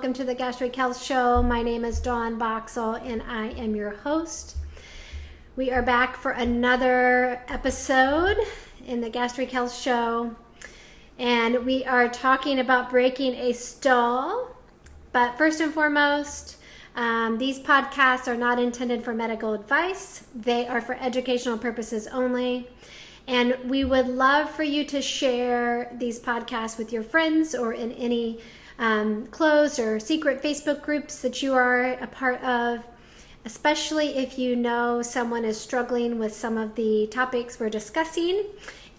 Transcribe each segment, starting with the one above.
welcome to the Gastric Health Show. My name is Dawn Boxall and I am your host. We are back for another episode in the Gastric Health Show, and we are talking about breaking a stall. But first and foremost, these podcasts are not intended for medical advice. They are for educational purposes only. And we would love for you to share these podcasts with your friends or in any closed or secret Facebook groups that you are a part of, especially if you know someone is struggling with some of the topics we're discussing,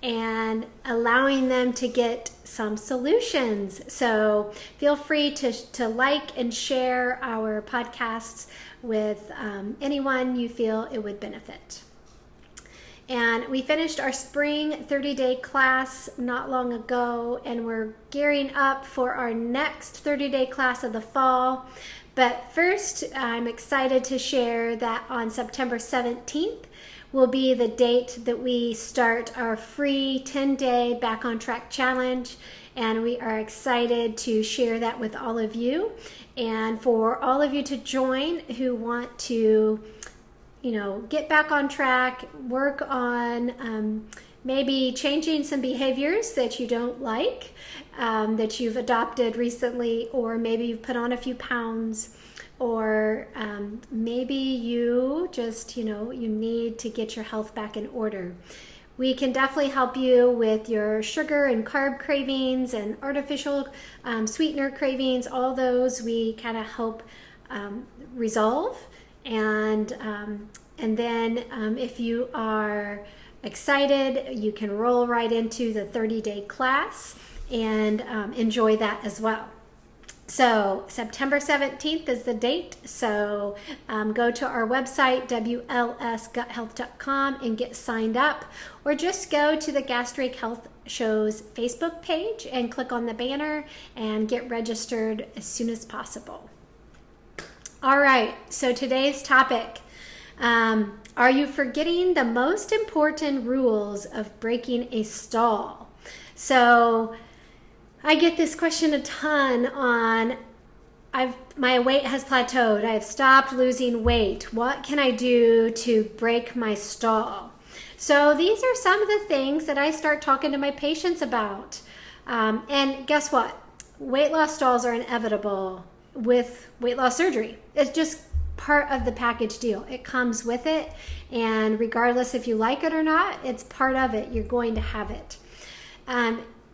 and allowing them to get some solutions. So feel free to like and share our podcasts with anyone you feel it would benefit. And we finished our spring 30-day class not long ago, and we're gearing up for our next 30-day class of the fall. But first, I'm excited to share that on September 17th will be the date that we start our free 10-day Back on Track challenge. And we are excited to share that with all of you. And for all of you to join who want to get back on track, work on maybe changing some behaviors that you don't like, that you've adopted recently, or maybe you've put on a few pounds, or maybe you just, you need to get your health back in order. We can definitely help you with your sugar and carb cravings and artificial sweetener cravings. All those we kind of help resolve. And then if you are excited, you can roll right into the 30-day class and enjoy that as well. So September 17th is the date. So go to our website, wlsguthealth.com, and get signed up. Or just go to the Gastric Health Show's Facebook page and click on the banner and get registered as soon as possible. All right, so today's topic, are you forgetting the most important rules of breaking a stall? So I get this question a ton on, my weight has plateaued, I've stopped losing weight. What can I do to break my stall? So these are some of the things that I start talking to my patients about. And guess what? Weight loss stalls are inevitable with weight loss surgery. It's just part of the package deal. It comes with it, and regardless if you like it or not, it's part of it. You're going to have it.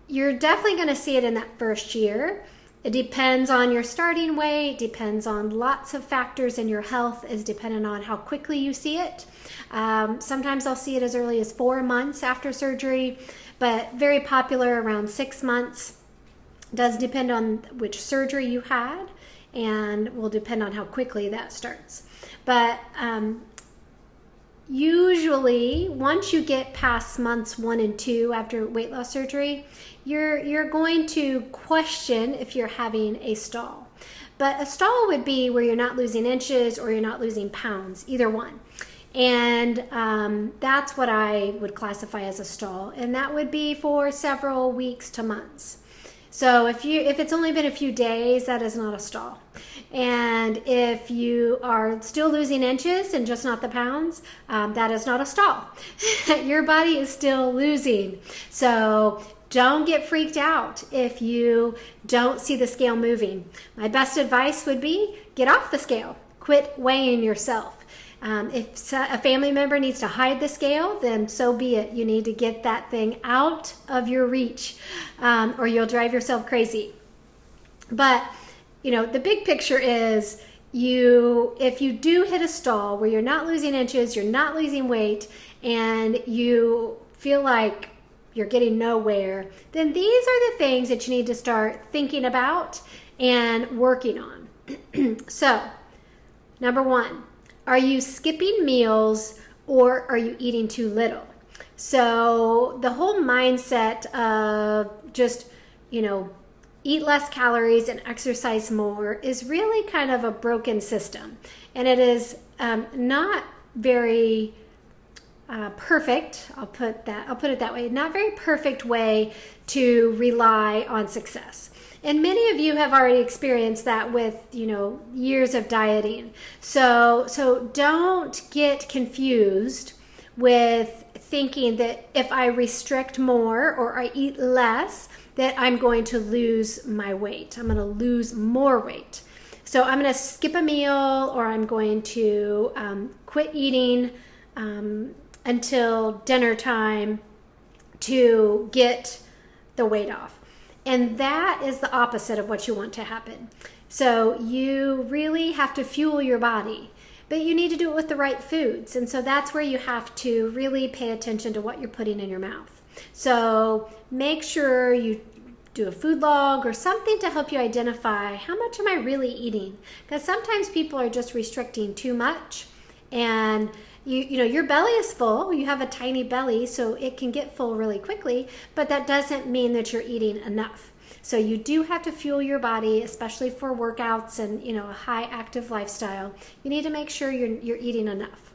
You're definitely going to see it in that first year. It depends on your starting weight, depends on lots of factors, in your health is dependent on how quickly you see it. Sometimes I'll see it as early as 4 months after surgery, but very popular around 6 months. Does depend on which surgery you had, and will depend on how quickly that starts. But usually, once you get past months 1 and 2 after weight loss surgery, you're going to question if you're having a stall. But a stall would be where you're not losing inches or you're not losing pounds, either one. And that's what I would classify as a stall, and that would be for several weeks to months. So if it's only been a few days, that is not a stall. And if you are still losing inches and just not the pounds, that is not a stall. Your body is still losing. So don't get freaked out if you don't see the scale moving. My best advice would be get off the scale. Quit weighing yourself. If a family member needs to hide the scale, then so be it. You need to get that thing out of your reach, or you'll drive yourself crazy. But, the big picture is if you do hit a stall where you're not losing inches, you're not losing weight, and you feel like you're getting nowhere, then these are the things that you need to start thinking about and working on. So, number 1. Are you skipping meals or are you eating too little? So the whole mindset of just, eat less calories and exercise more is really kind of a broken system. And it is not very perfect. I'll put it that way. Not very perfect way to rely on success. And many of you have already experienced that with, years of dieting. So don't get confused with thinking that if I restrict more or I eat less, that I'm going to lose my weight. I'm going to lose more weight. So I'm going to skip a meal, or I'm going to quit eating until dinner time to get the weight off. And that is the opposite of what you want to happen. So you really have to fuel your body, but you need to do it with the right foods. And so that's where you have to really pay attention to what you're putting in your mouth. So make sure you do a food log or something to help you identify, how much am I really eating? Because sometimes people are just restricting too much, and your belly is full. You have a tiny belly, so it can get full really quickly, but that doesn't mean that you're eating enough. So you do have to fuel your body, especially for workouts and a high active lifestyle. You need to make sure you're eating enough.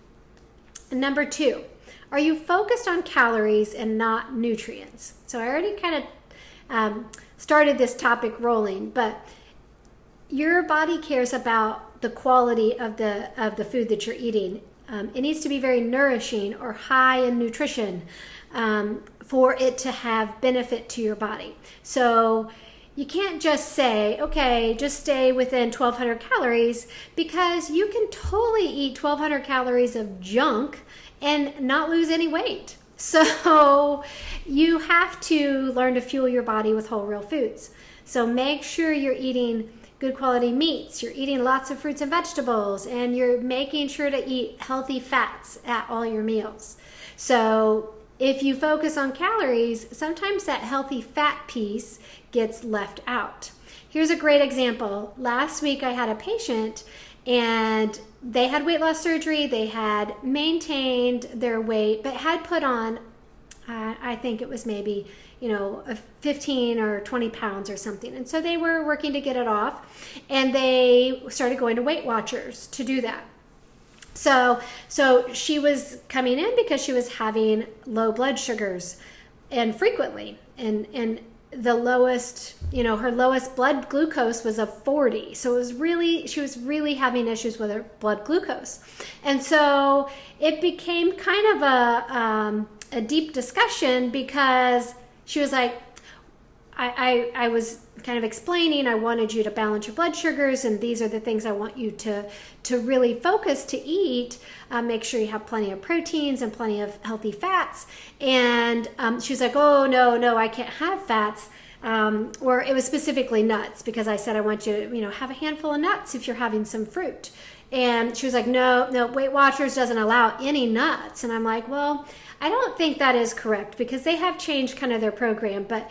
And number 2, are you focused on calories and not nutrients? So I already kind of started this topic rolling, but your body cares about the quality of the food that you're eating. It needs to be very nourishing or high in nutrition for it to have benefit to your body. So you can't just say, okay, just stay within 1,200 calories, because you can totally eat 1,200 calories of junk and not lose any weight. So you have to learn to fuel your body with whole, real foods. So make sure you're eating good quality meats, you're eating lots of fruits and vegetables, and you're making sure to eat healthy fats at all your meals. So if you focus on calories, sometimes that healthy fat piece gets left out. Here's a great example. Last week I had a patient, and they had weight loss surgery. They had maintained their weight, but had put on, I think it was maybe 15 or 20 pounds or something. And so they were working to get it off, and they started going to Weight Watchers to do that. So she was coming in because she was having low blood sugars, and frequently, and the lowest, her lowest blood glucose was a 40. So she was really having issues with her blood glucose. And so it became kind of a deep discussion, because she was like, I was kind of explaining, I wanted you to balance your blood sugars, and these are the things I want you to really focus to eat. Make sure you have plenty of proteins and plenty of healthy fats. And she was like, oh, no, I can't have fats. Or it was specifically nuts, because I said I want you to, have a handful of nuts if you're having some fruit. And she was like, no, Weight Watchers doesn't allow any nuts. And I'm like, well, I don't think that is correct, because they have changed kind of their program. But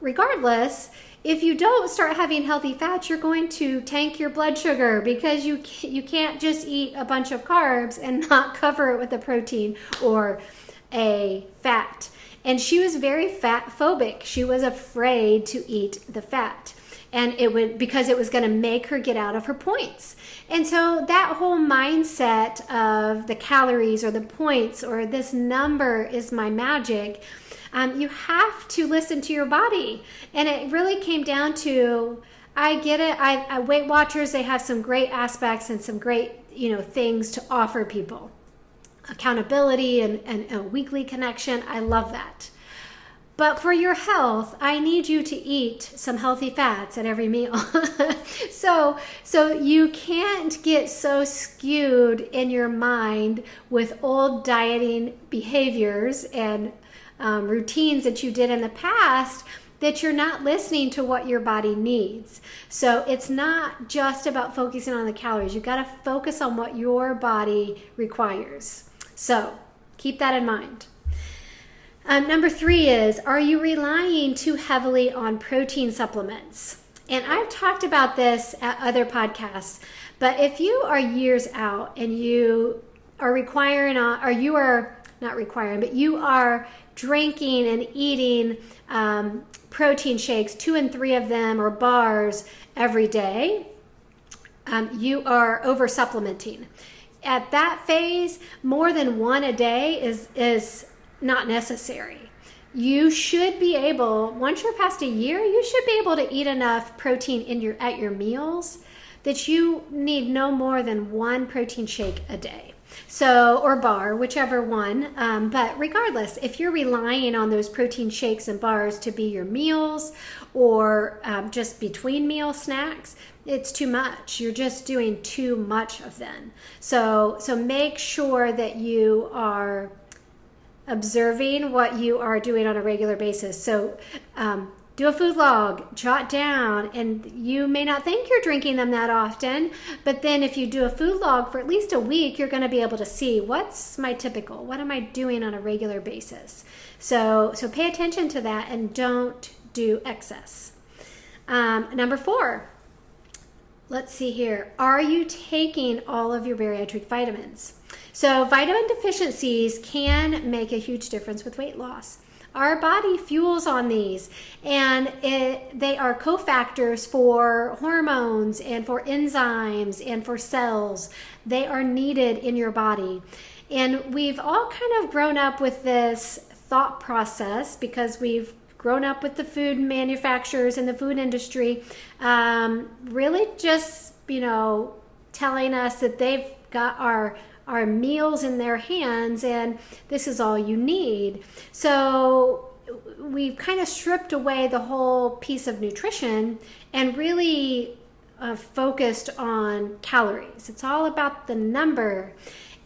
regardless, if you don't start having healthy fats, you're going to tank your blood sugar, because you can't just eat a bunch of carbs and not cover it with a protein or a fat. And she was very fat phobic. She was afraid to eat the fat, and because it was going to make her get out of her points. And so that whole mindset of the calories or the points or this number is my magic, you have to listen to your body. And it really came down to, I get it. Weight Watchers, they have some great aspects and some great, things to offer people. Accountability and a weekly connection. I love that. But for your health, I need you to eat some healthy fats at every meal. So you can't get so skewed in your mind with old dieting behaviors and routines that you did in the past, that you're not listening to what your body needs. So it's not just about focusing on the calories. You've got to focus on what your body requires. So keep that in mind. Number 3 is, are you relying too heavily on protein supplements? And I've talked about this at other podcasts, but if you are years out and you are you are drinking and eating protein shakes, 2 and 3 of them, or bars every day, you are over supplementing. At that phase, more than 1 a day is not necessary. you should be able, once you're past a year, you should be able to eat enough protein at your meals that you need no more than one protein shake a day. So, or bar, whichever one. But regardless, if you're relying on those protein shakes and bars to be your meals or just between meal snacks, it's too much. You're just doing too much of them. So make sure that you are observing what you are doing on a regular basis. So do a food log, jot down, and you may not think you're drinking them that often, but then if you do a food log for at least a week, you're going to be able to see what's my typical, what am I doing on a regular basis. So pay attention to that and don't do excess. Number 4, let's see here. Are you taking all of your bariatric vitamins? So vitamin deficiencies can make a huge difference with weight loss. Our body fuels on these, and they are cofactors for hormones and for enzymes and for cells. They are needed in your body. And we've all kind of grown up with this thought process because we've grown up with the food manufacturers and the food industry, really just, telling us that they've got our meals in their hands and this is all you need. So we've kind of stripped away the whole piece of nutrition and really focused on calories. It's all about the number.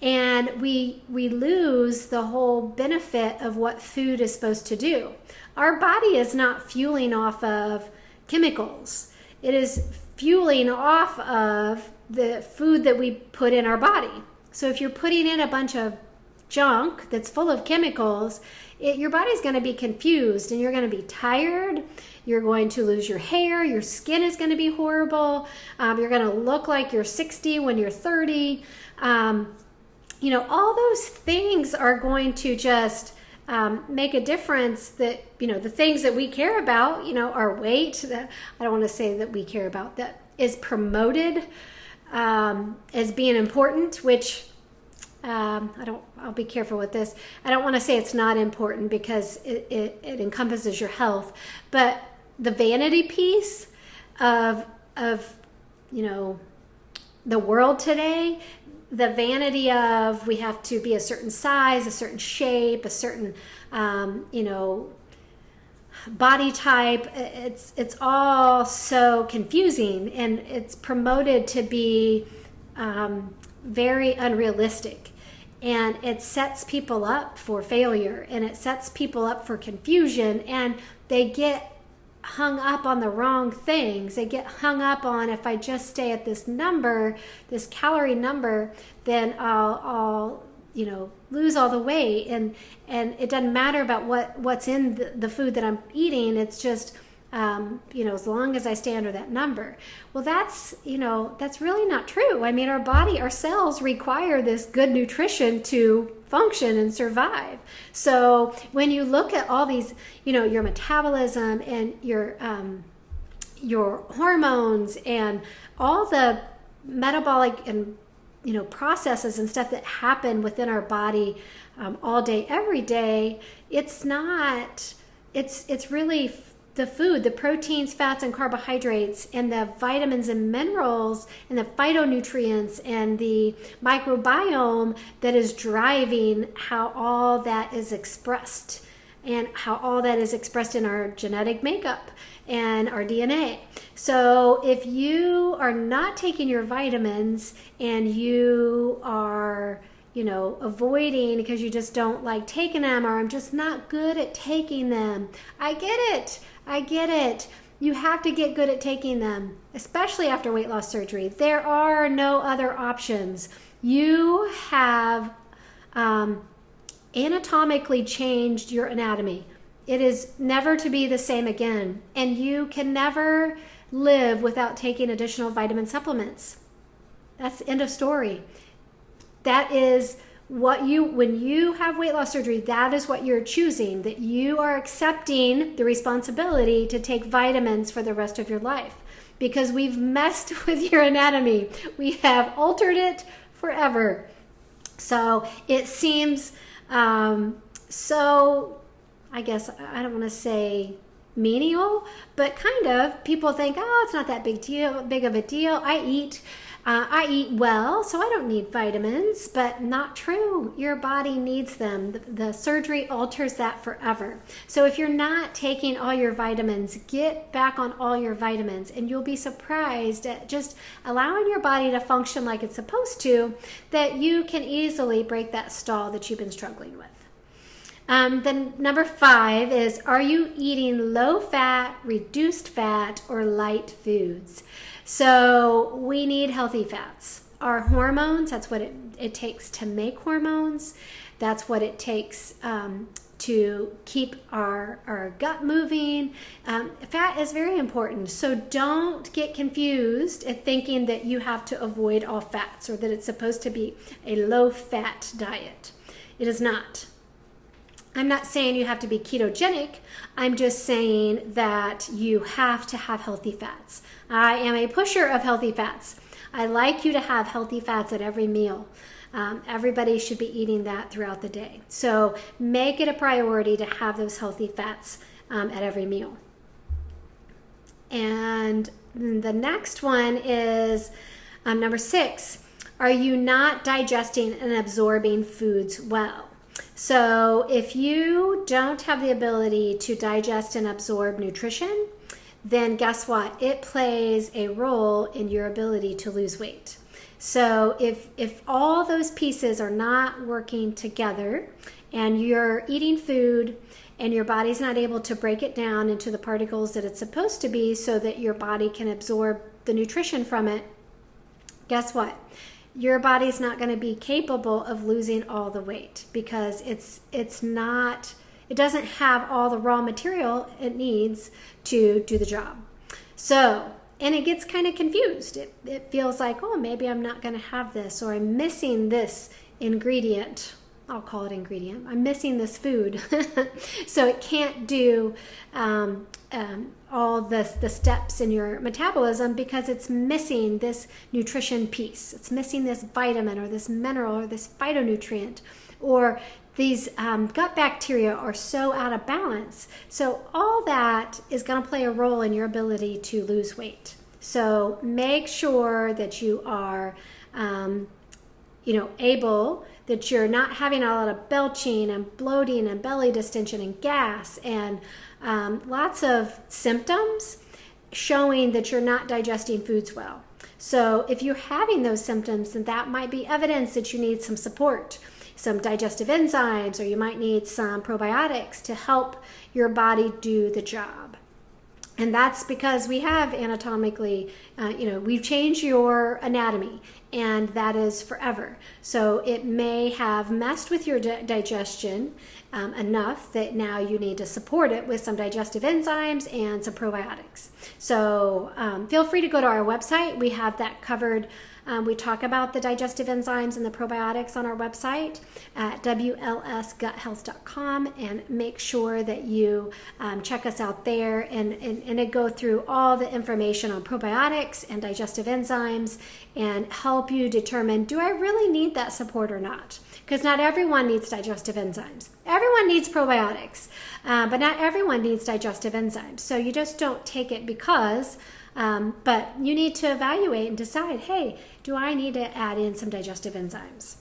And we lose the whole benefit of what food is supposed to do. Our body is not fueling off of chemicals. It is fueling off of the food that we put in our body. So if you're putting in a bunch of junk that's full of chemicals, your body's going to be confused and you're going to be tired. You're going to lose your hair. Your skin is going to be horrible. You're going to look like you're 60 when you're 30. All those things are going to just make a difference that, the things that we care about, our weight, that I don't want to say that we care about, that is promoted as being important, which I'll be careful with this. I don't want to say it's not important because it encompasses your health, but the vanity piece of the world today, the vanity of we have to be a certain size, a certain shape, a certain, body type, it's all so confusing and it's promoted to be very unrealistic. And it sets people up for failure and it sets people up for confusion, and they get hung up on the wrong things. They get hung up on, if I just stay at this number, this calorie number, then I'll lose all the weight. And it doesn't matter about what's in the food that I'm eating. It's just, as long as I stay under that number. Well, that's really not true. I mean, our cells require this good nutrition to function and survive. So when you look at all these, your metabolism and your hormones and all the metabolic and processes and stuff that happen within our body all day, every day, it's really the food, the proteins, fats, and carbohydrates, and the vitamins and minerals, and the phytonutrients, and the microbiome that is driving how all that is expressed, and how all that is expressed in our genetic makeup and our DNA. So if you are not taking your vitamins and you are avoiding because you just don't like taking them, or I'm just not good at taking them. I get it. You have to get good at taking them, especially after weight loss surgery. There are no other options. You have anatomically changed your anatomy. It is never to be the same again, and you can never live without taking additional vitamin supplements. That's the end of story. That is when you have weight loss surgery, that is what you're choosing, that you are accepting the responsibility to take vitamins for the rest of your life, because we've messed with your anatomy. We have altered it forever. So it seems so I guess, I don't want to say menial, but kind of. People think, oh, it's not that big of a deal. I eat well, so I don't need vitamins, but not true. Your body needs them. The surgery alters that forever. So if you're not taking all your vitamins, get back on all your vitamins, and you'll be surprised at just allowing your body to function like it's supposed to, that you can easily break that stall that you've been struggling with. Then number 5 is, are you eating low fat, reduced fat, or light foods? So we need healthy fats. Our hormones, that's what it takes to make hormones. That's what it takes to keep our gut moving. Fat is very important. So don't get confused at thinking that you have to avoid all fats or that it's supposed to be a low fat diet. It is not. I'm not saying you have to be ketogenic. I'm just saying that you have to have healthy fats. I am a pusher of healthy fats. I like you to have healthy fats at every meal. Everybody should be eating that throughout the day. So make it a priority to have those healthy fats at every meal. And the next one is number 6. Are you not digesting and absorbing foods well? So if you don't have the ability to digest and absorb nutrition, then guess what? It plays a role in your ability to lose weight. So if all those pieces are not working together and you're eating food and your body's not able to break it down into the particles that it's supposed to be so that your body can absorb the nutrition from it, guess what? Your body's not going to be capable of losing all the weight because it doesn't have all the raw material it needs to do the job. So, and it gets kind of confused. It feels like, oh, maybe I'm not going to have this, or I'm missing this ingredient. I'll call it ingredient. I'm missing this food. So it can't do all the steps in your metabolism because it's missing this nutrition piece. It's missing this vitamin or this mineral or this phytonutrient, or these gut bacteria are so out of balance. So all that is going to play a role in your ability to lose weight. So make sure that you are able, that you're not having a lot of belching and bloating and belly distension and gas and lots of symptoms showing that you're not digesting foods well. So if you're having those symptoms, then that might be evidence that you need some support, some digestive enzymes, or you might need some probiotics to help your body do the job. And that's because we have anatomically, we've changed your anatomy, and that is forever. So it may have messed with your digestion enough that now you need to support it with some digestive enzymes and some probiotics. So feel free to go to our website. We have that covered. We talk about the digestive enzymes and the probiotics on our website at WLSGutHealth.com, and make sure that you check us out there and it go through all the information on probiotics and digestive enzymes and help you determine, do I really need that support or not? Because not everyone needs digestive enzymes. Everyone needs probiotics, but not everyone needs digestive enzymes. So you just don't take it because... but you need to evaluate and decide, hey, do I need to add in some digestive enzymes?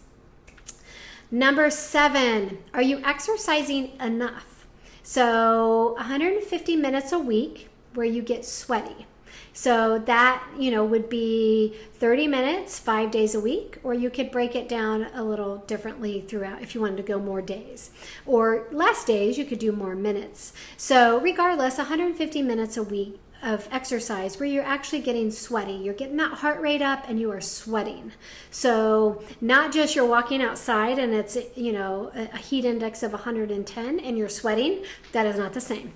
Number 7, are you exercising enough? So 150 minutes a week where you get sweaty. So that, would be 30 minutes, 5 days a week, or you could break it down a little differently throughout if you wanted to go more days. Or less days, you could do more minutes. So regardless, 150 minutes a week of exercise where you're actually getting sweaty. You're getting that heart rate up and you are sweating. So not just you're walking outside and it's, a heat index of 110 and you're sweating. That is not the same.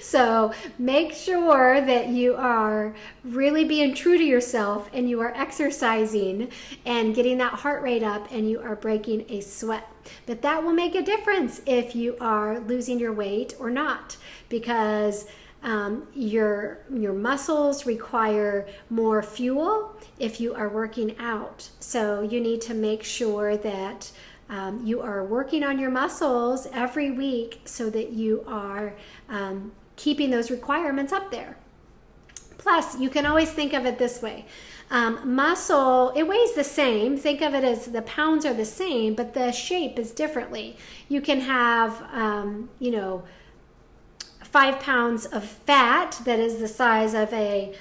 So make sure that you are really being true to yourself and you are exercising and getting that heart rate up and you are breaking a sweat. But that will make a difference if you are losing your weight or not, because your muscles require more fuel if you are working out. So you need to make sure that you are working on your muscles every week so that you are keeping those requirements up there. Plus, you can always think of it this way. Muscle, it weighs the same. Think of it as the pounds are the same, but the shape is differently. You can have, 5 pounds of fat that is the size of a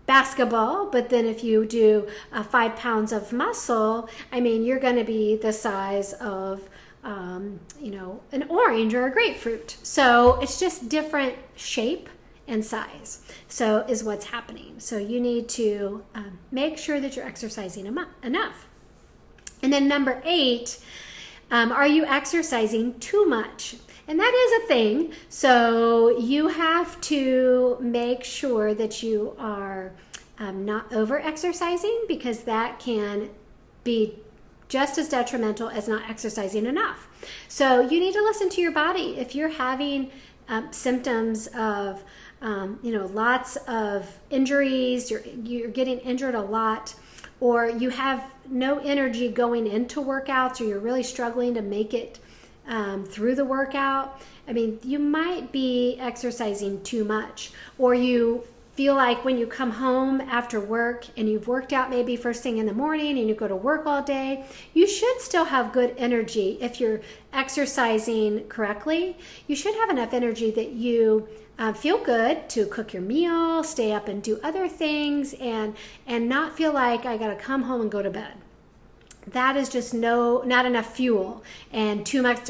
basketball, but then if you do 5 pounds of muscle, you're going to be the size of an orange or a grapefruit. So it's just different shape and size. So is what's happening. So you need to make sure that you're exercising enough. And then number 8, are you exercising too much? And that is a thing. So you have to make sure that you are not over exercising, because that can be just as detrimental as not exercising enough. So you need to listen to your body. If you're having symptoms of lots of injuries, you're getting injured a lot, or you have no energy going into workouts, or you're really struggling to make it through the workout, you might be exercising too much, or you feel like when you come home after work and you've worked out maybe first thing in the morning and you go to work all day, you should still have good energy. If you're exercising correctly, you should have enough energy that you feel good to cook your meal, stay up and do other things, and not feel like I got to come home and go to bed. That is just not enough fuel and too much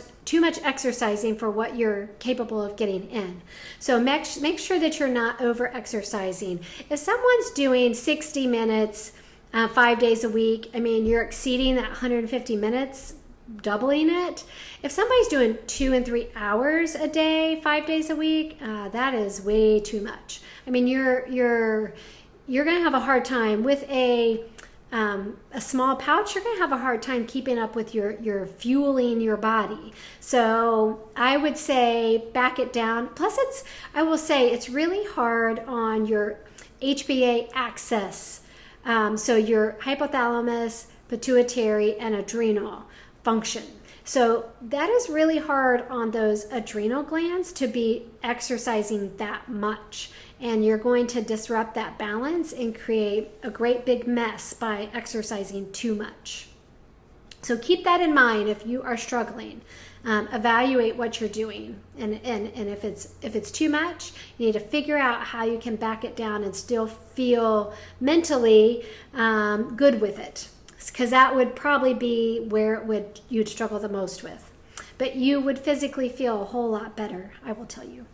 exercising for what you're capable of getting in. So make sure that you're not over exercising. If someone's doing 60 minutes 5 days a week, you're exceeding that 150 minutes, doubling it. If somebody's doing 2 and 3 hours a day, 5 days a week, that is way too much. You're going to have a hard time with a small pouch. You're going to have a hard time keeping up with your fueling your body. So I would say back it down. Plus I will say it's really hard on your HPA axis. So your hypothalamus, pituitary, and adrenal function. So that is really hard on those adrenal glands to be exercising that much. And you're going to disrupt that balance and create a great big mess by exercising too much. So keep that in mind if you are struggling. Evaluate what you're doing. And if it's too much, you need to figure out how you can back it down and still feel mentally good with it. Because that would probably be where you'd struggle the most with. But you would physically feel a whole lot better, I will tell you.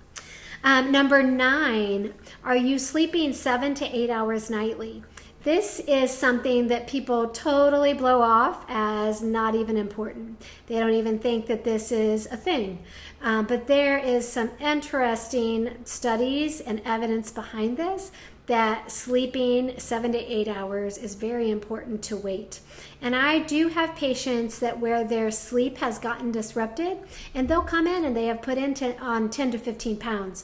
Number 9, are you sleeping 7 to 8 hours nightly? This is something that people totally blow off as not even important. They don't even think that this is a thing. But there is some interesting studies and evidence behind this, that sleeping 7 to 8 hours is very important to weight. And I do have patients that where their sleep has gotten disrupted, and they'll come in and they have put on 10 to 15 pounds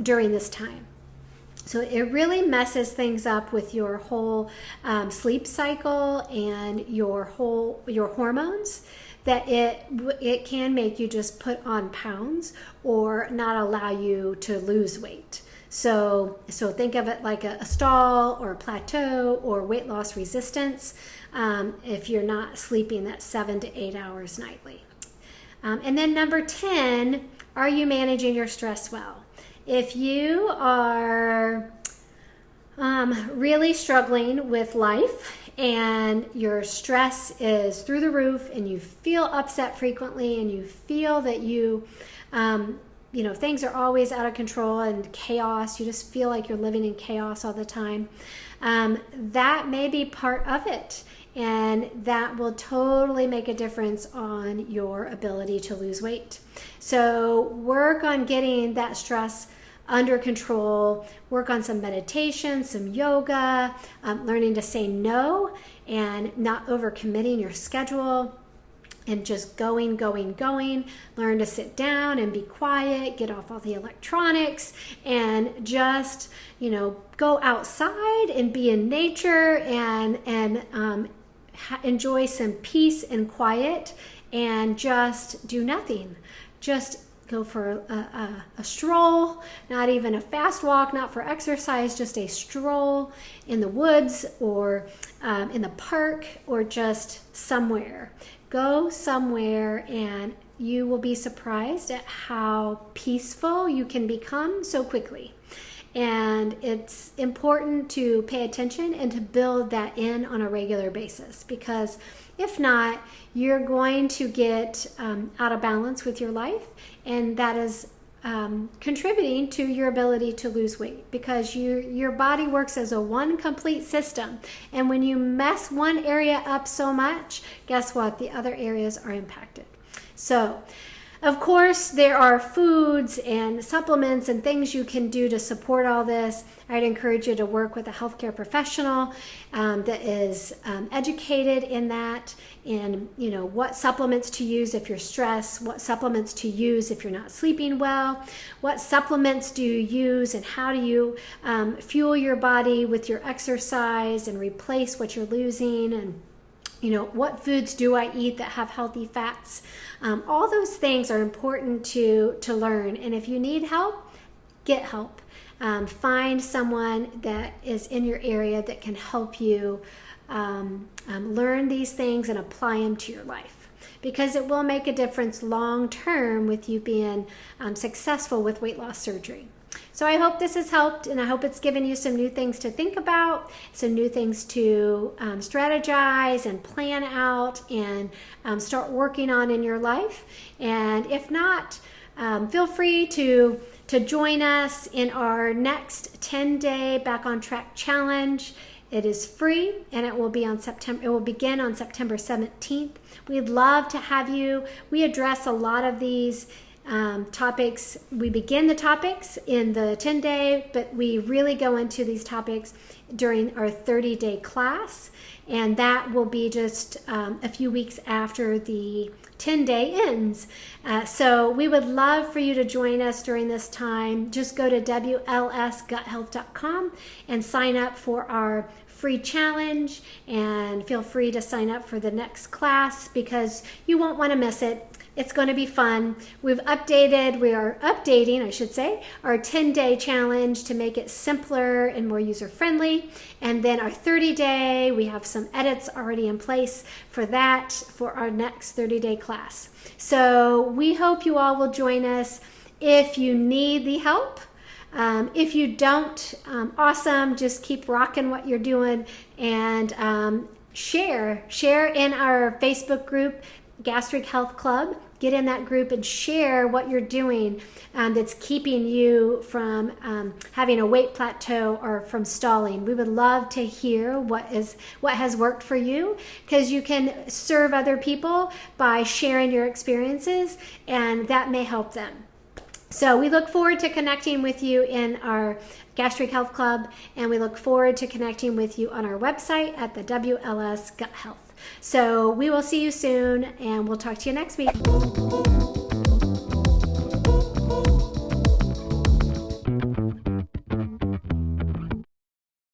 during this time. So it really messes things up with your whole sleep cycle and your hormones, that it can make you just put on pounds or not allow you to lose weight. So think of it like a stall or a plateau or weight loss resistance if you're not sleeping that 7 to 8 hours nightly. And then number 10, are you managing your stress well? If you are really struggling with life and your stress is through the roof and you feel upset frequently and you feel that things are always out of control and chaos, you just feel like you're living in chaos all the time, that may be part of it. And that will totally make a difference on your ability to lose weight. So work on getting that stress under control, work on some meditation, some yoga, learning to say no and not overcommitting your schedule. And just going. Learn to sit down and be quiet, get off all the electronics, and just, go outside and be in nature and enjoy some peace and quiet and just do nothing. Just go for a stroll, not even a fast walk, not for exercise, just a stroll in the woods or in the park or just somewhere. Go somewhere and you will be surprised at how peaceful you can become so quickly. And it's important to pay attention and to build that in on a regular basis, because if not, you're going to get out of balance with your life, and that is contributing to your ability to lose weight, because your body works as a one complete system. And when you mess one area up so much, guess what? The other areas are impacted. So, of course, there are foods and supplements and things you can do to support all this. I'd encourage you to work with a healthcare professional that is educated in that, and what supplements to use if you're stressed, what supplements to use if you're not sleeping well, what supplements do you use, and how do you fuel your body with your exercise and replace what you're losing, and what foods do I eat that have healthy fats? All those things are important to learn. And if you need help, get help. Find someone that is in your area that can help you learn these things and apply them to your life, because it will make a difference long term with you being successful with weight loss surgery. So I hope this has helped, and I hope it's given you some new things to think about, some new things to strategize and plan out and start working on in your life. And if not, feel free to join us in our next 10-day Back on Track challenge. It is free, and it will begin on September 17th. We'd love to have you. We address a lot of these topics. We begin the topics in the 10-day, but we really go into these topics during our 30-day class, and that will be just a few weeks after the 10-day ends. So we would love for you to join us during this time. Just go to WLSGutHealth.com and sign up for our free challenge, and feel free to sign up for the next class, because you won't want to miss it. It's going to be fun. We are updating, I should say, our 10-day challenge to make it simpler and more user-friendly. And then our 30-day, we have some edits already in place for that, for our next 30-day class. So we hope you all will join us if you need the help. If you don't, awesome. Just keep rocking what you're doing, and share in our Facebook group, Gastric Health Club. Get in that group and share what you're doing that's keeping you from having a weight plateau or from stalling. We would love to hear what has worked for you, because you can serve other people by sharing your experiences, and that may help them. So we look forward to connecting with you in our Gastric Health Club, and we look forward to connecting with you on our website at the WLS Gut Health. So we will see you soon, and we'll talk to you next week.